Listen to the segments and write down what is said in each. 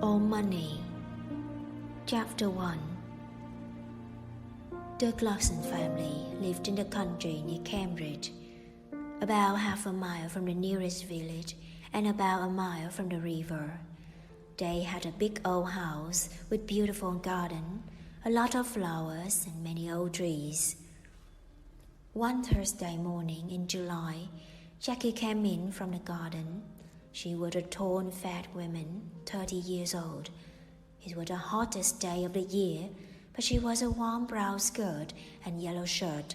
or money. Chapter 1. The Clarkson family lived in the country near Cambridge, about half a mile from the nearest village and about a mile from the river. They had a big old house with beautiful garden, a lot of flowers and many old trees. One Thursday morning in July, Jackie came in from the garden. She was a tall, fat woman, 30 years old. It was the hottest day of the year, but she wore a warm brown skirt and yellow shirt.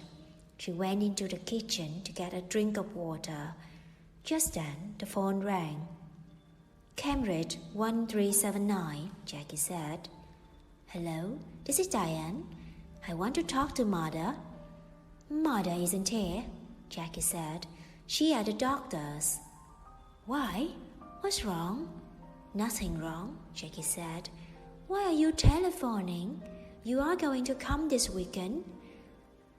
She went into the kitchen to get a drink of water. Just then, the phone rang. "Cambridge 1379, Jackie said. "Hello, this is Diane. I want to talk to Mother." "Mother isn't here," Jackie said. "She at the doctor's." "Why? What's wrong?" "Nothing wrong," Jackie said. "Why are you telephoning? You are going to come this weekend?"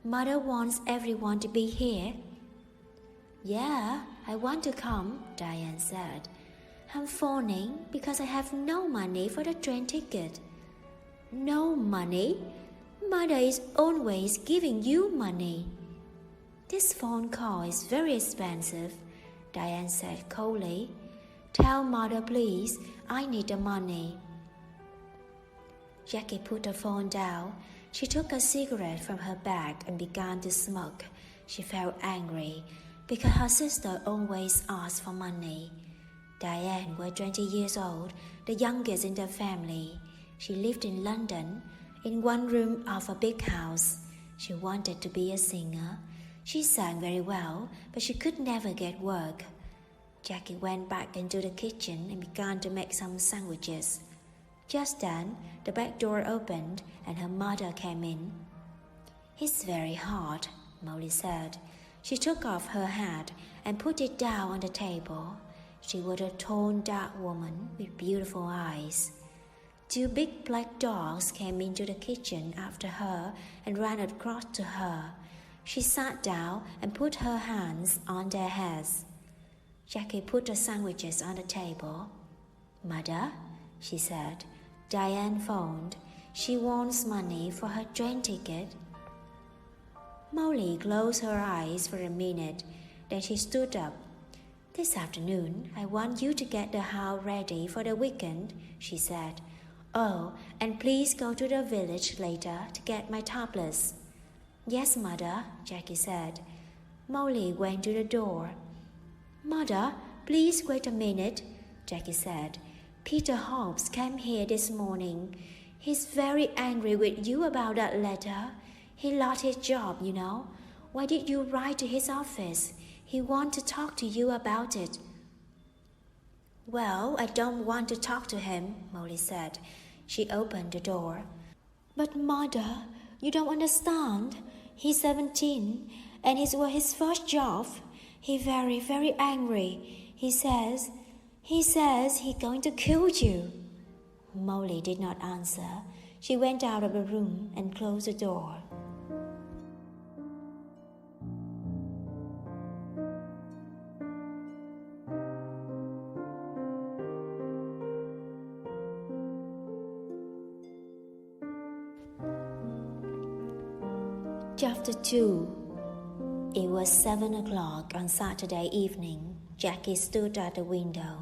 "Mother wants everyone to be here." "Yeah, I want to come," Diane said. "I'm phoning because I have no money for the train ticket." "No money? Mother is always giving you money." "This phone call is very expensive," Diane said coldly. "Tell Mother, please, I need the money." Jackie put the phone down. She took a cigarette from her bag and began to smoke. She felt angry because her sister always asked for money. Diane was 20 years old, the youngest in the family. She lived in London, in one room of a big house. She wanted to be a singer. She sang very well, but she could never get work. Jackie went back into the kitchen and began to make some sandwiches. Just then, the back door opened and her mother came in. "It's very hot," Molly said. She took off her hat and put it down on the table. She was a tall, dark woman with beautiful eyes. Two big black dogs came into the kitchen after her and ran across to her. She sat down and put her hands on their heads. Jackie put the sandwiches on the table. "Mother," she said, "Diane phoned. She wants money for her train ticket." Molly closed her eyes for a minute. Then she stood up. "This afternoon, I want you to get the house ready for the weekend," she said. "Oh, and please go to the village later to get my tablets." "Yes, Mother," Jackie said. Molly went to the door. "Mother, please wait a minute," Jackie said. "Peter Hobbs came here this morning. He's very angry with you about that letter. He lost his job, you know. Why did you write to his office? He wants to talk to you about it." "Well, I don't want to talk to him," Molly said. She opened the door. "But Mother, you don't understand. He's 17 and it was his first job. He's very, very angry. He says he's going to kill you." Molly did not answer. She went out of the room and closed the door. Chapter 2. It was 7 o'clock on Saturday evening. Jackie stood at the window.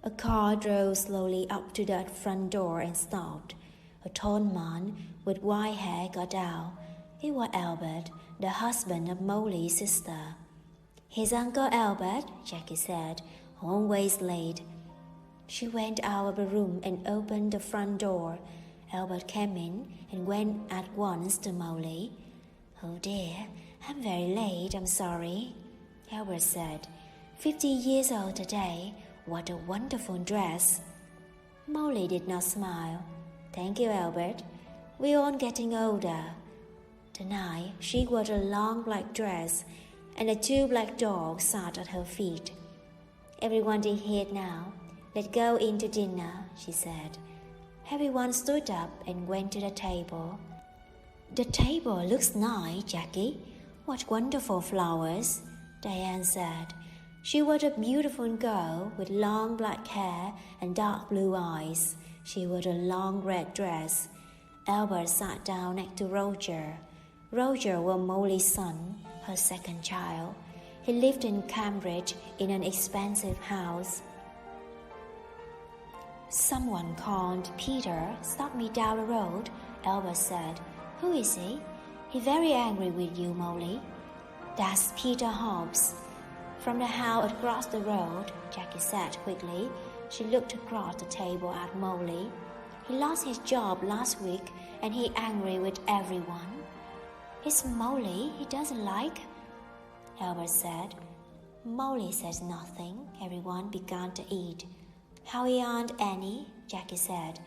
A car drove slowly up to the front door and stopped. A tall man with white hair got out. It was Albert, the husband of Molly's sister. "His Uncle Albert," Jackie said, "always late." She went out of the room and opened the front door. Albert came in and went at once to Molly. "Oh dear, I'm very late, I'm sorry," Albert said. 50 years old today. What a wonderful dress." Molly did not smile. "Thank you, Albert. We're all getting older." Tonight she wore a long black dress, and the two black dogs sat at her feet. "Everyone is here now. Let's go in to dinner," she said. Everyone stood up and went to the table. "The table looks nice, Jackie. What wonderful flowers," Diane said. She was a beautiful girl with long black hair and dark blue eyes. She wore a long red dress. Albert sat down next to Roger. Roger was Molly's son, her second child. He lived in Cambridge in an expensive house. "Someone called Peter stopped me down the road," Albert said. "Who is he?" "He's very angry with you, Molly." "That's Peter Hobbs." "From the house across the road," Jackie said quickly. She looked across the table at Molly. "He lost his job last week and he's angry with everyone." "It's Molly he doesn't like," Albert said. Molly said nothing. Everyone began to eat. "How is Aunt Annie?" Jackie said.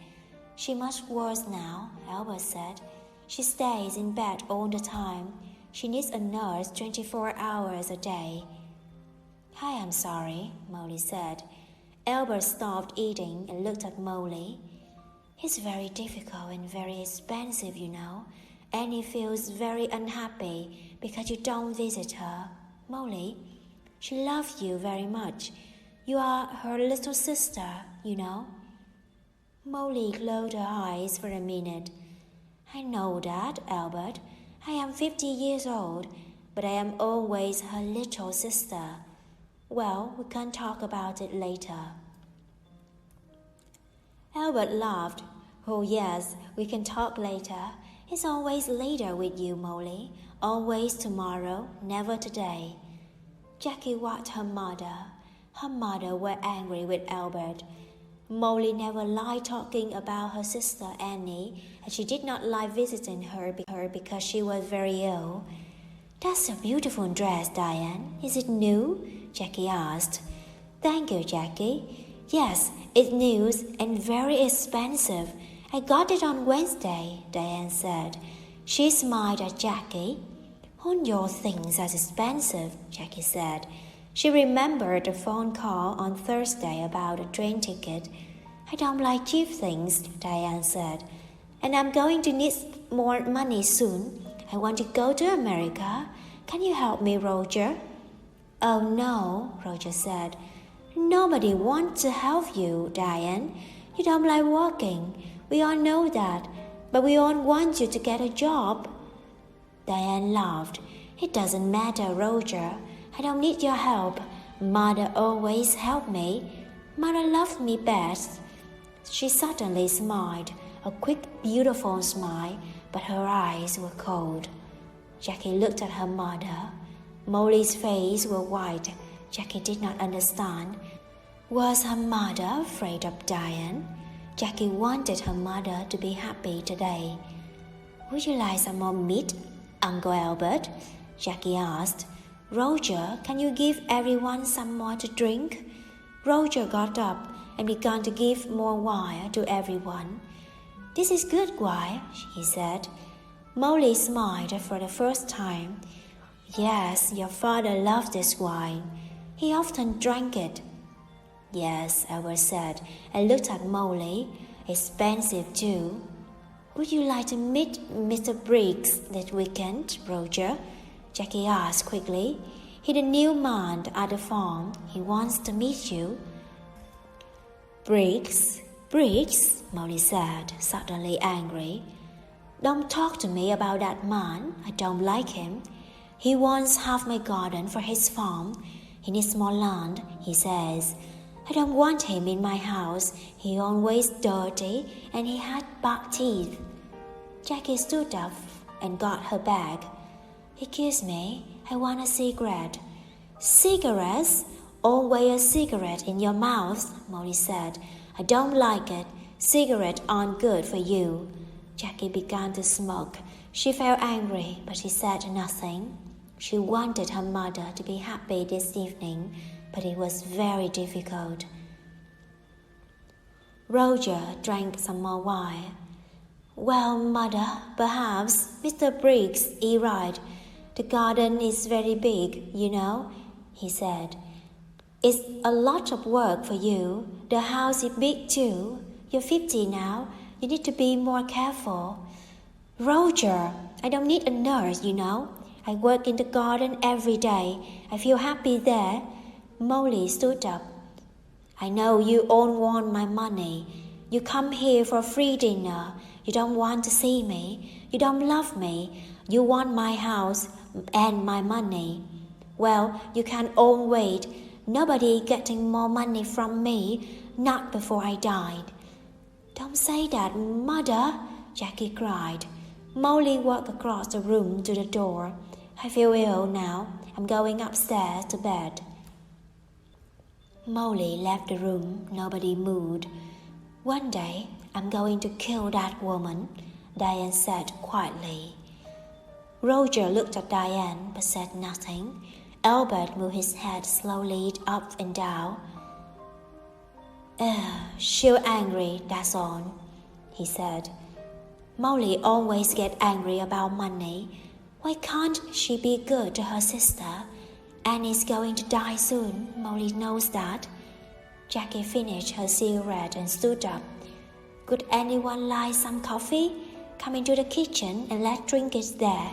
"She much worse now," Albert said. "She stays in bed all the time. She needs a nurse 24 hours a day." "I am sorry," Molly said. Albert stopped eating and looked at Molly. "It's very difficult and very expensive, you know. Annie feels very unhappy because you don't visit her. Molly, she loves you very much. You are her little sister, you know." Molly closed her eyes for a minute. "I know that, Albert. I am 50 years old, but I am always her little sister. Well, we can talk about it later." Albert laughed. "Oh yes, we can talk later. It's always later with you, Molly. Always tomorrow, never today." Jackie watched her mother. Her mother was angry with Albert. Molly never liked talking about her sister Annie, and she did not like visiting her because she was very ill. "That's a beautiful dress, Diane. Is it new?" Jackie asked. "Thank you, Jackie. Yes, it's new and very expensive. I got it on Wednesday," Diane said. She smiled at Jackie. "All your things are expensive," Jackie said. She remembered the phone call on Thursday about a train ticket. "I don't like cheap things," Diane said. "And I'm going to need more money soon. I want to go to America. Can you help me, Roger?" "Oh, no," Roger said. "Nobody wants to help you, Diane. You don't like working. We all know that. But we all want you to get a job." Diane laughed. "It doesn't matter, Roger. I don't need your help. Mother always helped me. Mother loved me best." She suddenly smiled, a quick, beautiful smile, but her eyes were cold. Jackie looked at her mother. Molly's face was white. Jackie did not understand. Was her mother afraid of Diane? Jackie wanted her mother to be happy today. "Would you like some more meat, Uncle Albert?" Jackie asked. "Roger, can you give everyone some more to drink?" Roger got up and began to give more wine to everyone. "This is good wine," he said. Molly smiled for the first time. "Yes, your father loved this wine. He often drank it." "Yes," Albert said, and looked at Molly. "Expensive too." "Would you like to meet Mr. Briggs this weekend, Roger?" Jackie asked quickly. "He's a new man at the farm. He wants to meet you." "Briggs? Briggs?" Molly said, suddenly angry. "Don't talk to me about that man. I don't like him. He wants half my garden for his farm. He needs more land, he says. I don't want him in my house. He always dirty and he had bad teeth." Jackie stood up and got her bag. "Excuse me, I want a cigarette." "Cigarettes? Always a cigarette in your mouth," Molly said. "I don't like it. Cigarettes aren't good for you." Jackie began to smoke. She felt angry, but she said nothing. She wanted her mother to be happy this evening, but it was very difficult. Roger drank some more wine. "Well, Mother, perhaps Mr. Briggs is right. The garden is very big, you know," he said. "It's a lot of work for you. The house is big too. You're 50 now. You need to be more careful." "Roger, I don't need a nurse, you know. I work in the garden every day. I feel happy there." Molly stood up. I know you all want my money. You come here for a free dinner. You don't want to see me. You don't love me. You want my house and my money. Well, you can all wait. Nobody getting more money from me, not before I died. Don't say that, Mother, Jackie cried. Molly walked across the room to the door. I feel ill now. I'm going upstairs to bed. Molly left the room. Nobody moved. One day, I'm going to kill that woman, Diane said quietly. Roger looked at Diane but said nothing. Albert moved his head slowly up and down. She's angry, that's all, he said. Molly always gets angry about money. Why can't she be good to her sister? Annie's going to die soon, Molly knows that. Jackie finished her cigarette and stood up. Could anyone like some coffee? Come into the kitchen and let's drink it there.